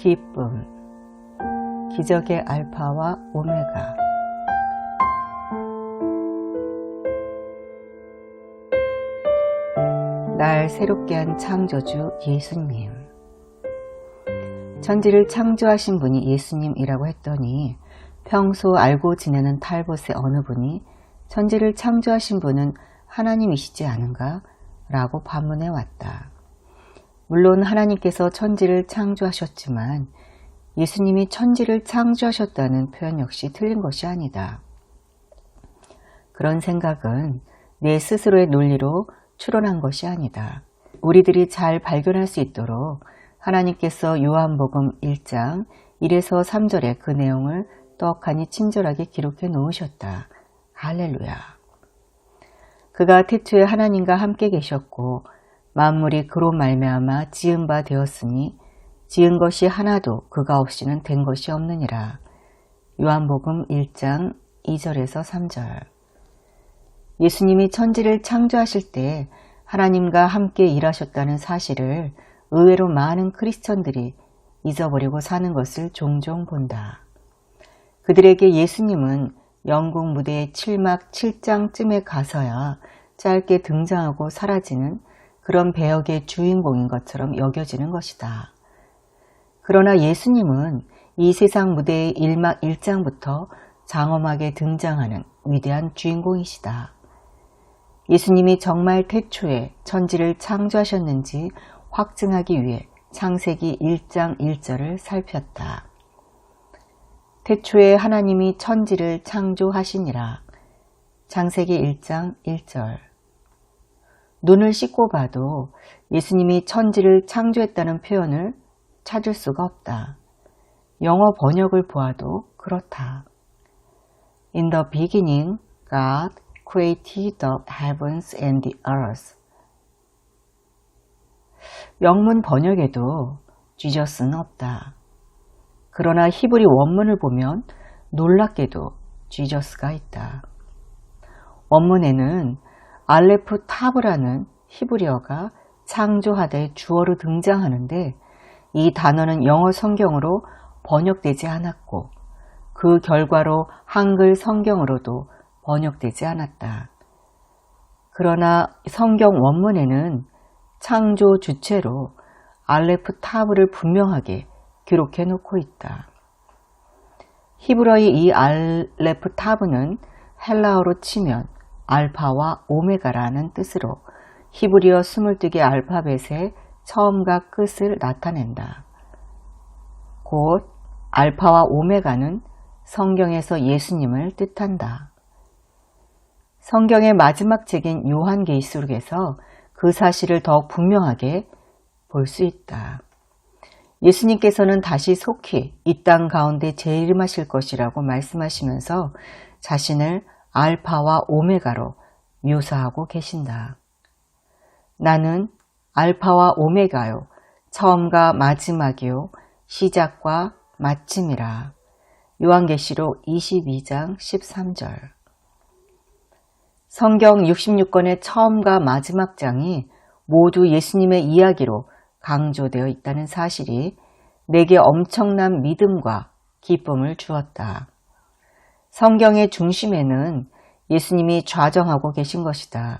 기쁨, 기적의 알파와 오메가. 날 새롭게 한 창조주 예수님. 천지를 창조하신 분이 예수님이라고 했더니 평소 알고 지내는 탈봇의 어느 분이 천지를 창조하신 분은 하나님이시지 않은가? 라고 반문해 왔다. 물론 하나님께서 천지를 창조하셨지만 예수님이 천지를 창조하셨다는 표현 역시 틀린 것이 아니다. 그런 생각은 내 스스로의 논리로 추론한 것이 아니다. 우리들이 잘 발견할 수 있도록 하나님께서 요한복음 1장 1에서 3절의 그 내용을 떡하니 친절하게 기록해 놓으셨다. 할렐루야. 그가 태초에 하나님과 함께 계셨고 만물이 그로 말미암아 지은 바 되었으니 지은 것이 하나도 그가 없이는 된 것이 없느니라. 요한복음 1장 2절에서 3절. 예수님이 천지를 창조하실 때 하나님과 함께 일하셨다는 사실을 의외로 많은 크리스천들이 잊어버리고 사는 것을 종종 본다. 그들에게 예수님은 영국 무대의 7막 7장쯤에 가서야 짧게 등장하고 사라지는 그런 배역의 주인공인 것처럼 여겨지는 것이다. 그러나 예수님은 이 세상 무대의 1막 1장부터 장엄하게 등장하는 위대한 주인공이시다. 예수님이 정말 태초에 천지를 창조하셨는지 확증하기 위해 창세기 1장 1절을 살폈다. 태초에 하나님이 천지를 창조하시니라. 창세기 1장 1절. 눈을 씻고 봐도 예수님이 천지를 창조했다는 표현을 찾을 수가 없다. 영어 번역을 보아도 그렇다. In the beginning, God created the heavens and the earth. 영문 번역에도 지저스는 없다. 그러나 히브리 원문을 보면 놀랍게도 지저스가 있다. 원문에는 알레프 타브라는 히브리어가 창조하다의 주어로 등장하는데 이 단어는 영어 성경으로 번역되지 않았고 그 결과로 한글 성경으로도 번역되지 않았다. 그러나 성경 원문에는 창조 주체로 알레프 타브를 분명하게 기록해 놓고 있다. 히브리어의 이 알레프 타브는 헬라어로 치면 알파와 오메가라는 뜻으로 히브리어 22개 알파벳의 처음과 끝을 나타낸다. 곧 알파와 오메가는 성경에서 예수님을 뜻한다. 성경의 마지막 책인 요한계시록에서 그 사실을 더욱 분명하게 볼 수 있다. 예수님께서는 다시 속히 이 땅 가운데 재림하실 것이라고 말씀하시면서 자신을 알파와 오메가로 묘사하고 계신다. 나는 알파와 오메가요, 처음과 마지막이요, 시작과 마침이라. 요한계시록 22장 13절. 성경 66권의 처음과 마지막 장이 모두 예수님의 이야기로 강조되어 있다는 사실이 내게 엄청난 믿음과 기쁨을 주었다. 성경의 중심에는 예수님이 좌정하고 계신 것이다.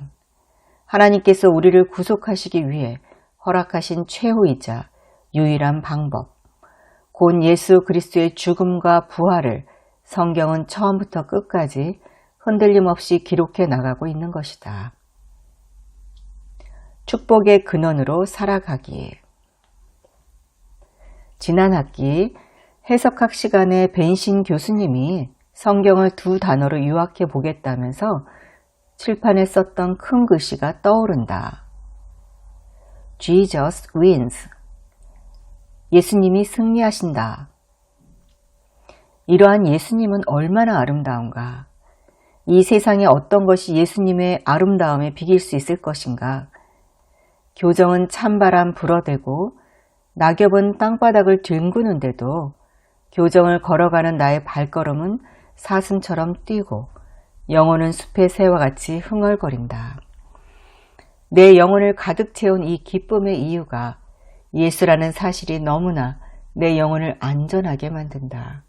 하나님께서 우리를 구속하시기 위해 허락하신 최후이자 유일한 방법, 곧 예수 그리스도의 죽음과 부활을 성경은 처음부터 끝까지 흔들림 없이 기록해 나가고 있는 것이다. 축복의 근원으로 살아가기. 지난 학기 해석학 시간에 벤신 교수님이 성경을 두 단어로 요약해 보겠다면서 칠판에 썼던 큰 글씨가 떠오른다. Jesus wins. 예수님이 승리하신다. 이러한 예수님은 얼마나 아름다운가. 이 세상에 어떤 것이 예수님의 아름다움에 비길 수 있을 것인가. 교정은 찬바람 불어대고 낙엽은 땅바닥을 뒹구는데도 교정을 걸어가는 나의 발걸음은 사슴처럼 뛰고 영혼은 숲의 새와 같이 흥얼거린다. 내 영혼을 가득 채운 이 기쁨의 이유가 예수라는 사실이 너무나 내 영혼을 안전하게 만든다.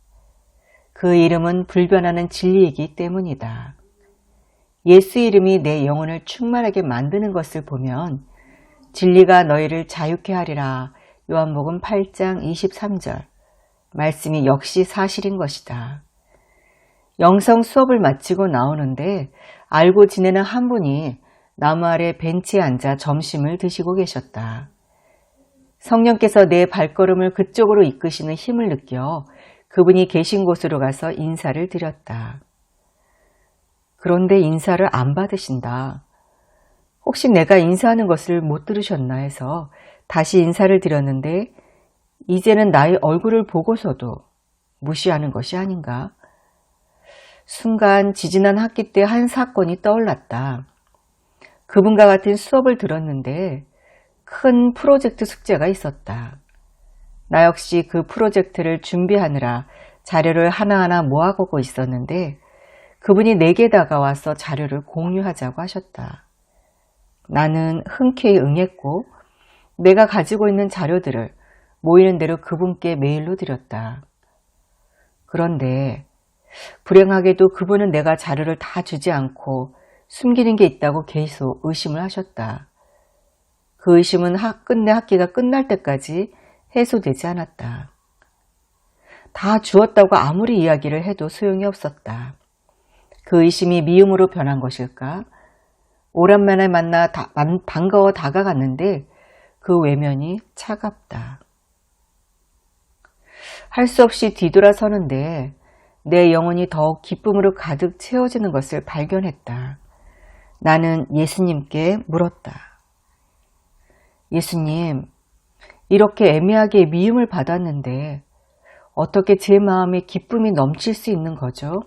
그 이름은 불변하는 진리이기 때문이다. 예수 이름이 내 영혼을 충만하게 만드는 것을 보면 진리가 너희를 자유케 하리라. 요한복음 8장 23절 말씀이 역시 사실인 것이다. 영성 수업을 마치고 나오는데 알고 지내는 한 분이 나무 아래 벤치에 앉아 점심을 드시고 계셨다. 성령께서 내 발걸음을 그쪽으로 이끄시는 힘을 느껴 그분이 계신 곳으로 가서 인사를 드렸다. 그런데 인사를 안 받으신다. 혹시 내가 인사하는 것을 못 들으셨나 해서 다시 인사를 드렸는데 이제는 나의 얼굴을 보고서도 무시하는 것이 아닌가? 순간 지지난 학기 때 한 사건이 떠올랐다. 그분과 같은 수업을 들었는데 큰 프로젝트 숙제가 있었다. 나 역시 그 프로젝트를 준비하느라 자료를 하나하나 모아보고 있었는데 그분이 내게 다가와서 자료를 공유하자고 하셨다. 나는 흔쾌히 응했고 내가 가지고 있는 자료들을 모이는 대로 그분께 메일로 드렸다. 그런데 불행하게도 그분은 내가 자료를 다 주지 않고 숨기는 게 있다고 계속 의심을 하셨다. 그 의심은 끝내 학기가 끝날 때까지 해소되지 않았다. 다 주었다고 아무리 이야기를 해도 소용이 없었다. 그 의심이 미움으로 변한 것일까? 오랜만에 만나 반가워 다가갔는데 그 외면이 차갑다. 할 수 없이 뒤돌아서는데 내 영혼이 더욱 기쁨으로 가득 채워지는 것을 발견했다. 나는 예수님께 물었다. 예수님, 이렇게 애매하게 미움을 받았는데 어떻게 제 마음에 기쁨이 넘칠 수 있는 거죠?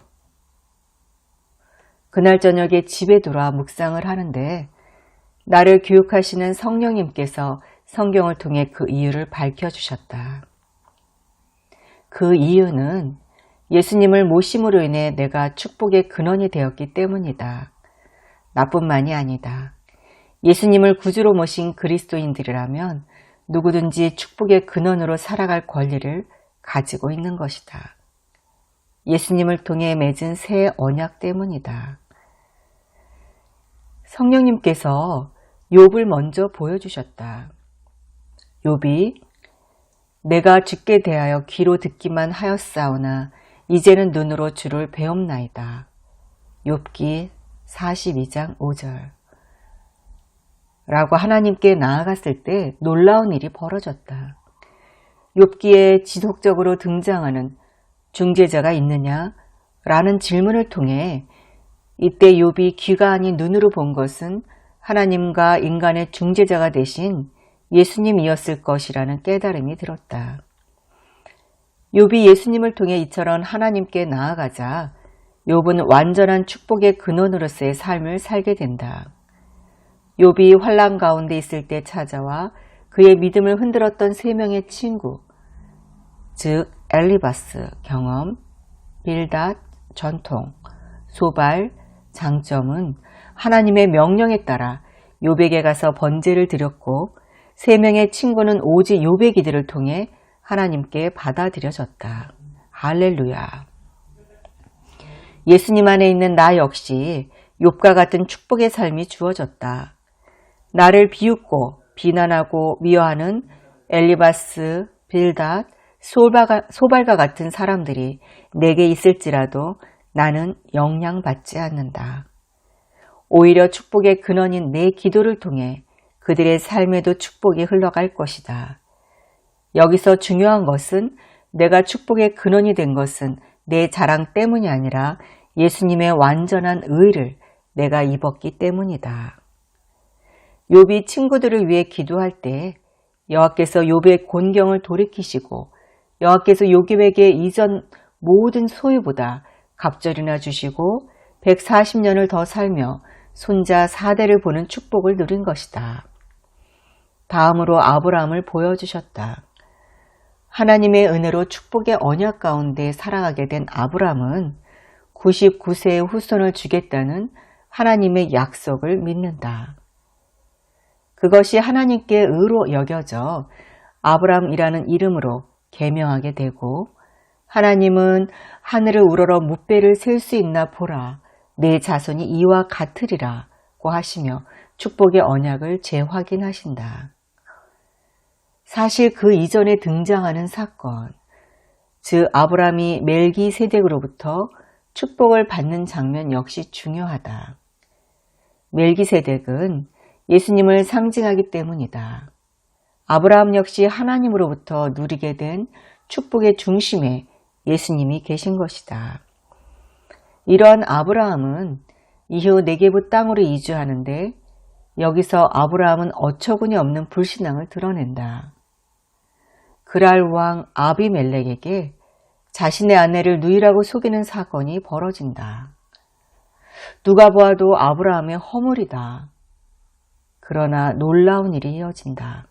그날 저녁에 집에 돌아 묵상을 하는데 나를 교육하시는 성령님께서 성경을 통해 그 이유를 밝혀주셨다. 그 이유는 예수님을 모심으로 인해 내가 축복의 근원이 되었기 때문이다. 나뿐만이 아니다. 예수님을 구주로 모신 그리스도인들이라면 누구든지 축복의 근원으로 살아갈 권리를 가지고 있는 것이다. 예수님을 통해 맺은 새 언약 때문이다. 성령님께서 욥을 먼저 보여주셨다. 욥이 내가 주께 대하여 귀로 듣기만 하였사오나 이제는 눈으로 주를 배움나이다. 욥기 42장 5절 라고 하나님께 나아갔을 때 놀라운 일이 벌어졌다. 욥기에 지속적으로 등장하는 중재자가 있느냐? 라는 질문을 통해 이때 욥이 귀가 아닌 눈으로 본 것은 하나님과 인간의 중재자가 되신 예수님이었을 것이라는 깨달음이 들었다. 욥이 예수님을 통해 이처럼 하나님께 나아가자 욥은 완전한 축복의 근원으로서의 삶을 살게 된다. 욥이 환난 가운데 있을 때 찾아와 그의 믿음을 흔들었던 세 명의 친구, 즉 엘리바스, 경험, 빌닷, 전통, 소발, 장점은 하나님의 명령에 따라 욥에게 가서 번제를 드렸고 세 명의 친구는 오직 욥의 기도를 통해 하나님께 받아들여졌다. 할렐루야. 예수님 안에 있는 나 역시 욥과 같은 축복의 삶이 주어졌다. 나를 비웃고 비난하고 미워하는 엘리바스, 빌닷, 소발과 같은 사람들이 내게 있을지라도 나는 영향받지 않는다. 오히려 축복의 근원인 내 기도를 통해 그들의 삶에도 축복이 흘러갈 것이다. 여기서 중요한 것은 내가 축복의 근원이 된 것은 내 자랑 때문이 아니라 예수님의 완전한 의를 내가 입었기 때문이다. 욥이 친구들을 위해 기도할 때 여호와께서 욥의 곤경을 돌이키시고 여호와께서 욥에게 이전 모든 소유보다 갑절이나 주시고 140년을 더 살며 손자 4대를 보는 축복을 누린 것이다. 다음으로 아브라함을 보여주셨다. 하나님의 은혜로 축복의 언약 가운데 살아가게 된 아브라함은 99세의 후손을 주겠다는 하나님의 약속을 믿는다. 그것이 하나님께 의로 여겨져 아브라함이라는 이름으로 계명하게 되고 하나님은 하늘을 우러러 뭇배를 셀 수 있나 보라 내 자손이 이와 같으리라고 하시며 축복의 언약을 재확인하신다. 사실 그 이전에 등장하는 사건, 즉 아브라함이 멜기세덱으로부터 축복을 받는 장면 역시 중요하다. 멜기세덱은 예수님을 상징하기 때문이다. 아브라함 역시 하나님으로부터 누리게 된 축복의 중심에 예수님이 계신 것이다. 이러한 아브라함은 이후 네게부 땅으로 이주하는데 여기서 아브라함은 어처구니 없는 불신앙을 드러낸다. 그랄 왕 아비멜렉에게 자신의 아내를 누이라고 속이는 사건이 벌어진다. 누가 보아도 아브라함의 허물이다. 그러나 놀라운 일이 이어진다.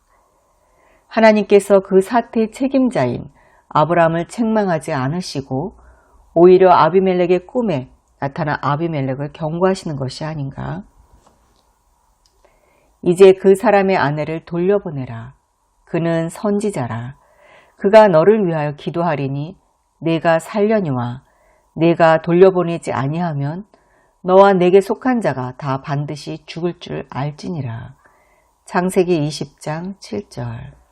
하나님께서 그 사태의 책임자인 아브라함을 책망하지 않으시고 오히려 아비멜렉의 꿈에 나타난 아비멜렉을 경고하시는 것이 아닌가. 이제 그 사람의 아내를 돌려보내라. 그는 선지자라. 그가 너를 위하여 기도하리니 내가 살려니와 내가 돌려보내지 아니하면 너와 내게 속한 자가 다 반드시 죽을 줄 알지니라. 창세기 20장 7절.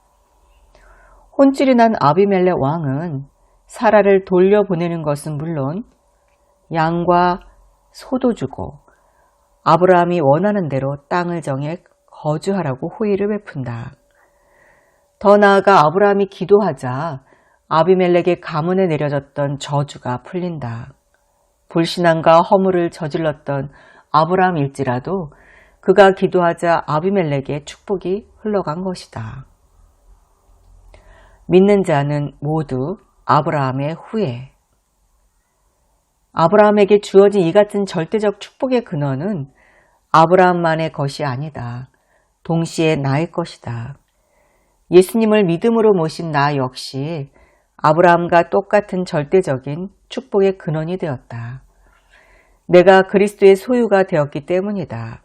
혼쭐이 난 아비멜렉 왕은 사라를 돌려보내는 것은 물론 양과 소도 주고 아브라함이 원하는 대로 땅을 정해 거주하라고 호의를 베푼다. 더 나아가 아브라함이 기도하자 아비멜렉의 가문에 내려졌던 저주가 풀린다. 불신앙과 허물을 저질렀던 아브라함일지라도 그가 기도하자 아비멜렉의 축복이 흘러간 것이다. 믿는 자는 모두 아브라함의 후예. 아브라함에게 주어진 이 같은 절대적 축복의 근원은 아브라함만의 것이 아니다. 동시에 나의 것이다. 예수님을 믿음으로 모신 나 역시 아브라함과 똑같은 절대적인 축복의 근원이 되었다. 내가 그리스도의 소유가 되었기 때문이다.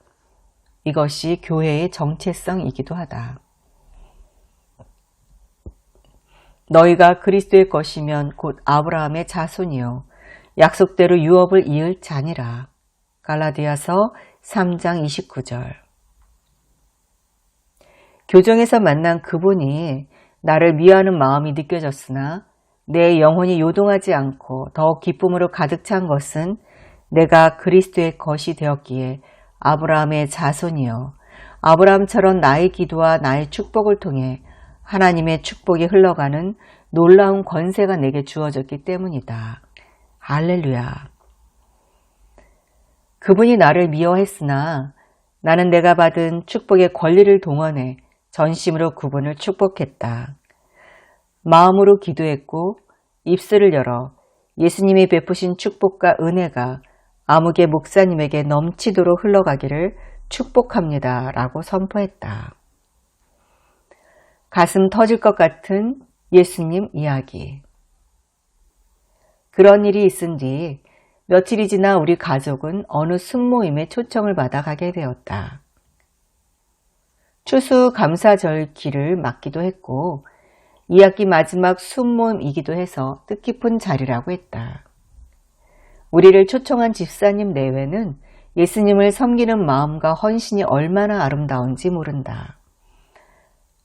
이것이 교회의 정체성이기도 하다. 너희가 그리스도의 것이면 곧 아브라함의 자손이요 약속대로 유업을 이을 자니라. 갈라디아서 3장 29절. 교정에서 만난 그분이 나를 미워하는 마음이 느껴졌으나 내 영혼이 요동하지 않고 더욱 기쁨으로 가득 찬 것은 내가 그리스도의 것이 되었기에 아브라함의 자손이요 아브라함처럼 나의 기도와 나의 축복을 통해 하나님의 축복이 흘러가는 놀라운 권세가 내게 주어졌기 때문이다. 할렐루야. 그분이 나를 미워했으나 나는 내가 받은 축복의 권리를 동원해 전심으로 그분을 축복했다. 마음으로 기도했고 입술을 열어 예수님이 베푸신 축복과 은혜가 아무개 목사님에게 넘치도록 흘러가기를 축복합니다. 라고 선포했다. 가슴 터질 것 같은 예수님 이야기. 그런 일이 있은 뒤 며칠이 지나 우리 가족은 어느 순모임에 초청을 받아 가게 되었다. 추수감사절기를 맞기도 했고 2학기 마지막 순모임이기도 해서 뜻깊은 자리라고 했다. 우리를 초청한 집사님 내외는 예수님을 섬기는 마음과 헌신이 얼마나 아름다운지 모른다.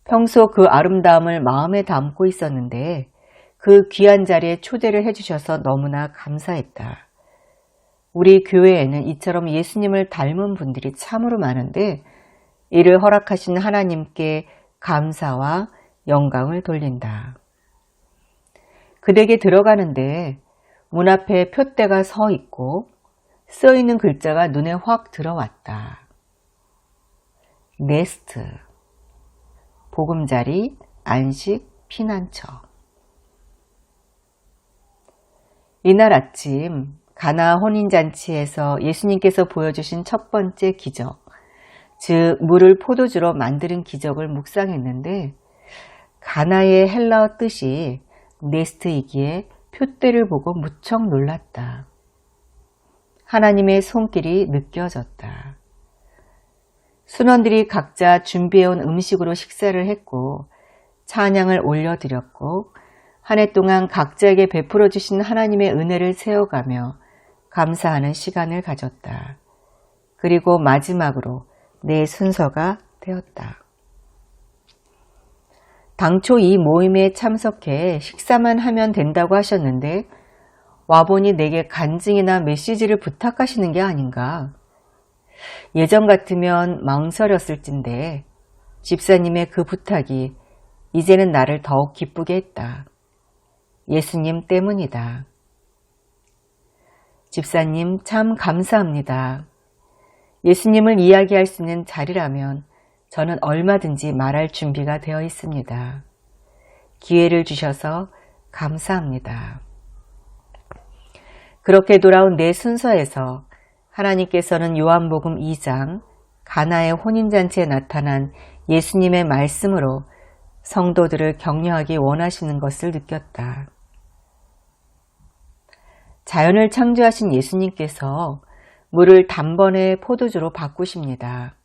평소 그 아름다움을 마음에 담고 있었는데 그 귀한 자리에 초대를 해주셔서 너무나 감사했다. 우리 교회에는 이처럼 예수님을 닮은 분들이 참으로 많은데 이를 허락하신 하나님께 감사와 영광을 돌린다. 그 댁에 들어가는데 문 앞에 표대가 서 있고 써있는 글자가 눈에 확 들어왔다. 네스트, 보금자리, 안식, 피난처. 이날 아침 가나 혼인잔치에서 예수님께서 보여주신 첫 번째 기적, 즉 물을 포도주로 만드는 기적을 묵상했는데 가나의 헬라어 뜻이 네스트이기에 표대를 보고 무척 놀랐다. 하나님의 손길이 느껴졌다. 순원들이 각자 준비해온 음식으로 식사를 했고 찬양을 올려드렸고 한 해 동안 각자에게 베풀어 주신 하나님의 은혜를 세워가며 감사하는 시간을 가졌다. 그리고 마지막으로 내 순서가 되었다. 당초 이 모임에 참석해 식사만 하면 된다고 하셨는데 와보니 내게 간증이나 메시지를 부탁하시는 게 아닌가. 예전 같으면 망설였을진데 집사님의 그 부탁이 이제는 나를 더욱 기쁘게 했다. 예수님 때문이다. 집사님 참 감사합니다. 예수님을 이야기할 수 있는 자리라면 저는 얼마든지 말할 준비가 되어 있습니다. 기회를 주셔서 감사합니다. 그렇게 돌아온 내 순서에서 하나님께서는 요한복음 2장 가나의 혼인잔치에 나타난 예수님의 말씀으로 성도들을 격려하기 원하시는 것을 느꼈다. 자연을 창조하신 예수님께서 물을 단번에 포도주로 바꾸십니다.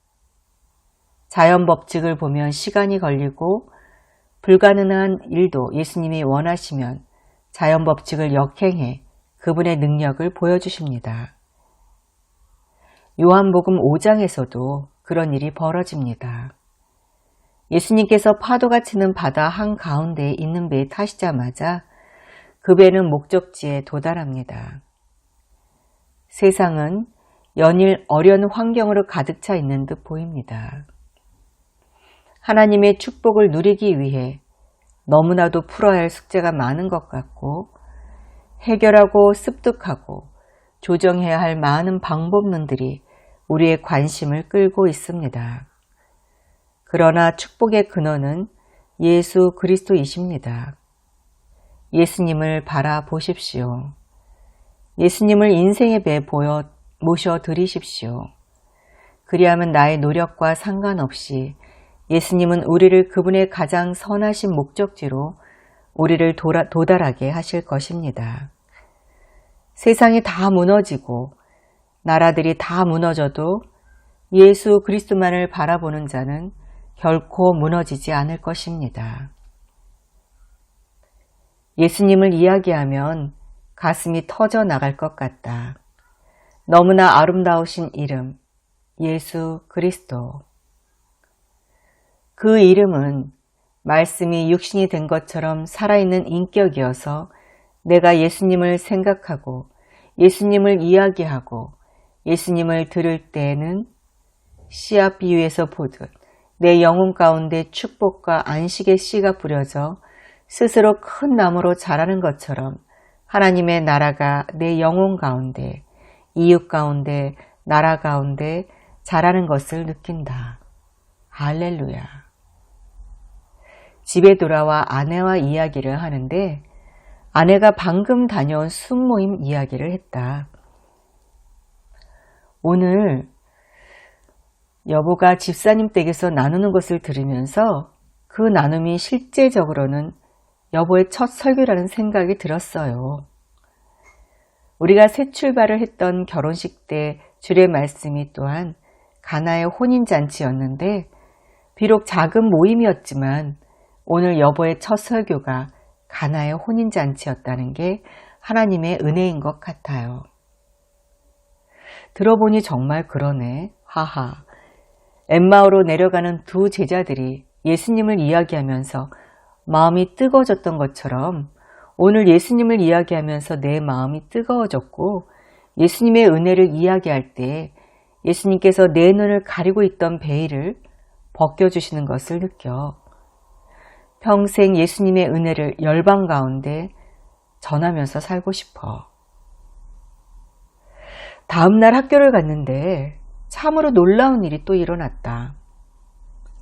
자연 법칙을 보면 시간이 걸리고 불가능한 일도 예수님이 원하시면 자연 법칙을 역행해 그분의 능력을 보여주십니다. 요한복음 5장에서도 그런 일이 벌어집니다. 예수님께서 파도가 치는 바다 한가운데에 있는 배에 타시자마자 그 배는 목적지에 도달합니다. 세상은 연일 어려운 환경으로 가득 차 있는 듯 보입니다. 하나님의 축복을 누리기 위해 너무나도 풀어야 할 숙제가 많은 것 같고 해결하고 습득하고 조정해야 할 많은 방법론들이 우리의 관심을 끌고 있습니다. 그러나 축복의 근원은 예수 그리스도이십니다. 예수님을 바라보십시오. 예수님을 인생의 배 모셔드리십시오. 그리하면 나의 노력과 상관없이 예수님은 우리를 그분의 가장 선하신 목적지로 우리를 도달하게 하실 것입니다. 세상이 다 무너지고 나라들이 다 무너져도 예수 그리스도만을 바라보는 자는 결코 무너지지 않을 것입니다. 예수님을 이야기하면 가슴이 터져 나갈 것 같다. 너무나 아름다우신 이름, 예수 그리스도. 그 이름은 말씀이 육신이 된 것처럼 살아있는 인격이어서 내가 예수님을 생각하고 예수님을 이야기하고 예수님을 들을 때에는 씨앗 비유에서 보듯 내 영혼 가운데 축복과 안식의 씨가 뿌려져 스스로 큰 나무로 자라는 것처럼 하나님의 나라가 내 영혼 가운데, 이웃 가운데, 나라 가운데 자라는 것을 느낀다. 할렐루야. 집에 돌아와 아내와 이야기를 하는데 아내가 방금 다녀온 순모임 이야기를 했다. 오늘 여보가 집사님 댁에서 나누는 것을 들으면서 그 나눔이 실제적으로는 여보의 첫 설교라는 생각이 들었어요. 우리가 새 출발을 했던 결혼식 때 주의 말씀이 또한 가나의 혼인잔치였는데 비록 작은 모임이었지만 오늘 여보의 첫 설교가 가나의 혼인잔치였다는 게 하나님의 은혜인 것 같아요. 들어보니 정말 그러네. 하하. 엠마오로 내려가는 두 제자들이 예수님을 이야기하면서 마음이 뜨거워졌던 것처럼 오늘 예수님을 이야기하면서 내 마음이 뜨거워졌고 예수님의 은혜를 이야기할 때 예수님께서 내 눈을 가리고 있던 베일을 벗겨주시는 것을 느껴 평생 예수님의 은혜를 열방 가운데 전하면서 살고 싶어. 다음날 학교를 갔는데 참으로 놀라운 일이 또 일어났다.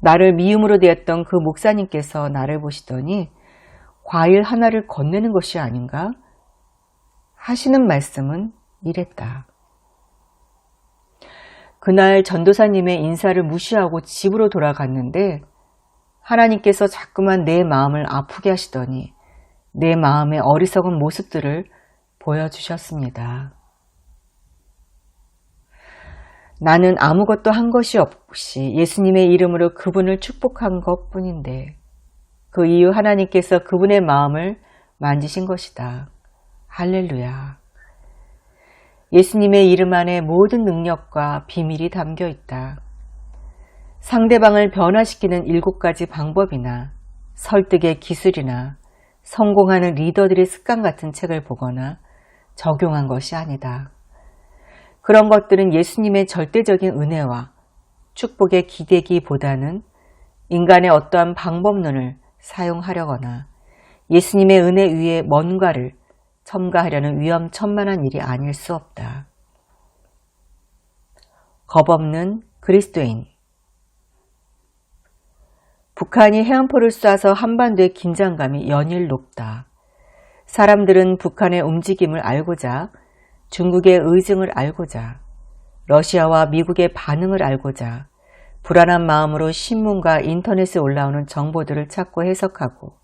나를 미움으로 대했던 그 목사님께서 나를 보시더니 과일 하나를 건네는 것이 아닌가 하시는 말씀은 이랬다. 그날 전도사님의 인사를 무시하고 집으로 돌아갔는데 하나님께서 자꾸만 내 마음을 아프게 하시더니 내 마음의 어리석은 모습들을 보여주셨습니다. 나는 아무것도 한 것이 없이 예수님의 이름으로 그분을 축복한 것뿐인데 그 이후 하나님께서 그분의 마음을 만지신 것이다. 할렐루야. 예수님의 이름 안에 모든 능력과 비밀이 담겨 있다. 상대방을 변화시키는 7가지 방법이나 설득의 기술이나 성공하는 리더들의 습관 같은 책을 보거나 적용한 것이 아니다. 그런 것들은 예수님의 절대적인 은혜와 축복에 기대기보다는 인간의 어떠한 방법론을 사용하려거나 예수님의 은혜 위에 뭔가를 첨가하려는 위험천만한 일이 아닐 수 없다. 겁없는 그리스도인. 북한이 해안포를 쏴서 한반도의 긴장감이 연일 높다. 사람들은 북한의 움직임을 알고자, 중국의 의증을 알고자, 러시아와 미국의 반응을 알고자 불안한 마음으로 신문과 인터넷에 올라오는 정보들을 찾고 해석하고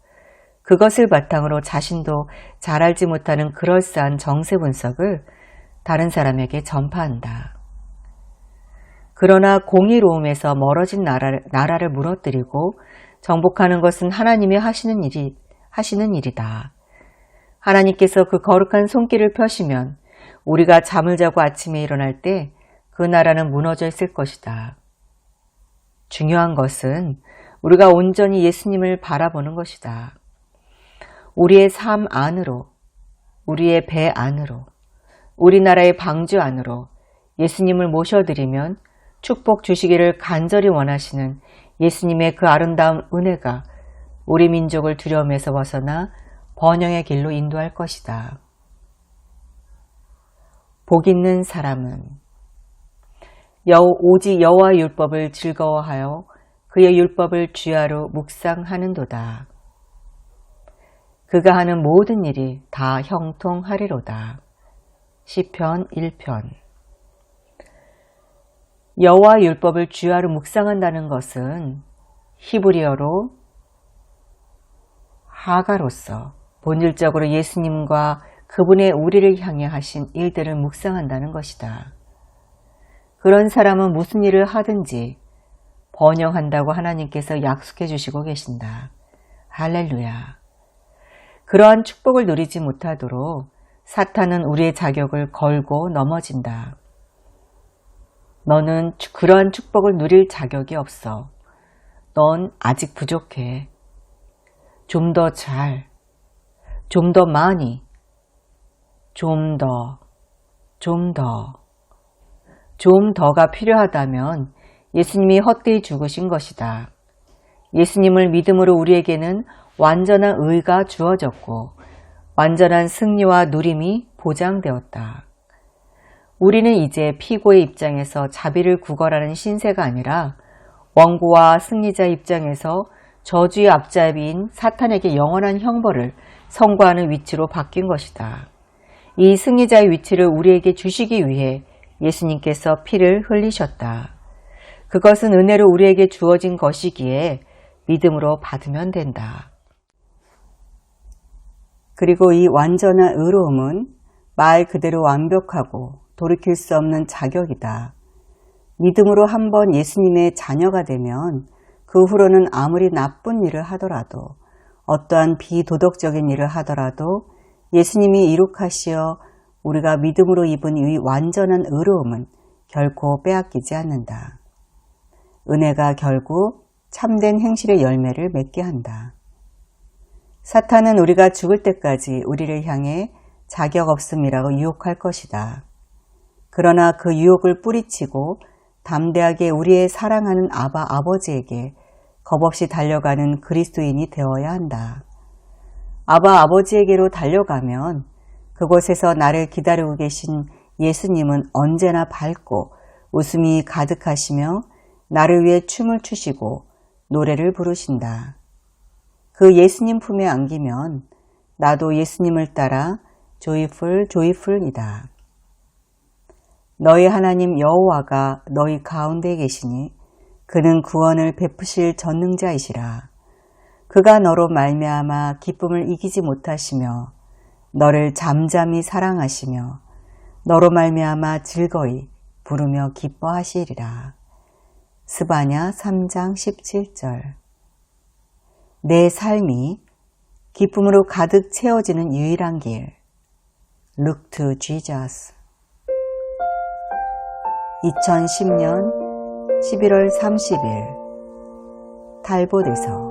그것을 바탕으로 자신도 잘 알지 못하는 그럴싸한 정세 분석을 다른 사람에게 전파한다. 그러나 공의로움에서 멀어진 나라를 무너뜨리고 정복하는 것은 하나님이 하시는 일이다. 하나님께서 그 거룩한 손길을 펴시면 우리가 잠을 자고 아침에 일어날 때 그 나라는 무너져 있을 것이다. 중요한 것은 우리가 온전히 예수님을 바라보는 것이다. 우리의 삶 안으로, 우리의 배 안으로, 우리나라의 방주 안으로 예수님을 모셔드리면 축복 주시기를 간절히 원하시는 예수님의 그 아름다운 은혜가 우리 민족을 두려움에서 벗어나 번영의 길로 인도할 것이다. 복 있는 사람은 오직 여호와의 율법을 즐거워하여 그의 율법을 주야로 묵상하는도다. 그가 하는 모든 일이 다 형통하리로다. 시편 1편. 여호와의 율법을 주야로 묵상한다는 것은 히브리어로 하가로서 본질적으로 예수님과 그분의 우리를 향해 하신 일들을 묵상한다는 것이다. 그런 사람은 무슨 일을 하든지 번영한다고 하나님께서 약속해 주시고 계신다. 할렐루야. 그러한 축복을 누리지 못하도록 사탄은 우리의 자격을 걸고 넘어진다. 너는 그러한 축복을 누릴 자격이 없어. 넌 아직 부족해. 좀 더 잘, 좀 더 많이, 좀 더가 필요하다면 예수님이 헛되이 죽으신 것이다. 예수님을 믿음으로 우리에게는 완전한 의가 주어졌고 완전한 승리와 누림이 보장되었다. 우리는 이제 피고의 입장에서 자비를 구걸하는 신세가 아니라 원고와 승리자 입장에서 저주의 앞잡이인 사탄에게 영원한 형벌을 선고하는 위치로 바뀐 것이다. 이 승리자의 위치를 우리에게 주시기 위해 예수님께서 피를 흘리셨다. 그것은 은혜로 우리에게 주어진 것이기에 믿음으로 받으면 된다. 그리고 이 완전한 의로움은 말 그대로 완벽하고 돌이킬 수 없는 자격이다. 믿음으로 한번 예수님의 자녀가 되면 그 후로는 아무리 나쁜 일을 하더라도 어떠한 비도덕적인 일을 하더라도 예수님이 이룩하시어 우리가 믿음으로 입은 이 완전한 의로움은 결코 빼앗기지 않는다. 은혜가 결국 참된 행실의 열매를 맺게 한다. 사탄은 우리가 죽을 때까지 우리를 향해 자격 없음이라고 유혹할 것이다. 그러나 그 유혹을 뿌리치고 담대하게 우리의 사랑하는 아버지에게 겁없이 달려가는 그리스도인이 되어야 한다. 아버지에게로 달려가면 그곳에서 나를 기다리고 계신 예수님은 언제나 밝고 웃음이 가득하시며 나를 위해 춤을 추시고 노래를 부르신다. 그 예수님 품에 안기면 나도 예수님을 따라 조이풀이다. 너희 하나님 여호와가 너희 가운데 계시니 그는 구원을 베푸실 전능자이시라. 그가 너로 말미암아 기쁨을 이기지 못하시며 너를 잠잠히 사랑하시며 너로 말미암아 즐거이 부르며 기뻐하시리라. 스바냐 3장 17절. 내 삶이 기쁨으로 가득 채워지는 유일한 길. Look to Jesus. 2010년 11월 30일 달보대서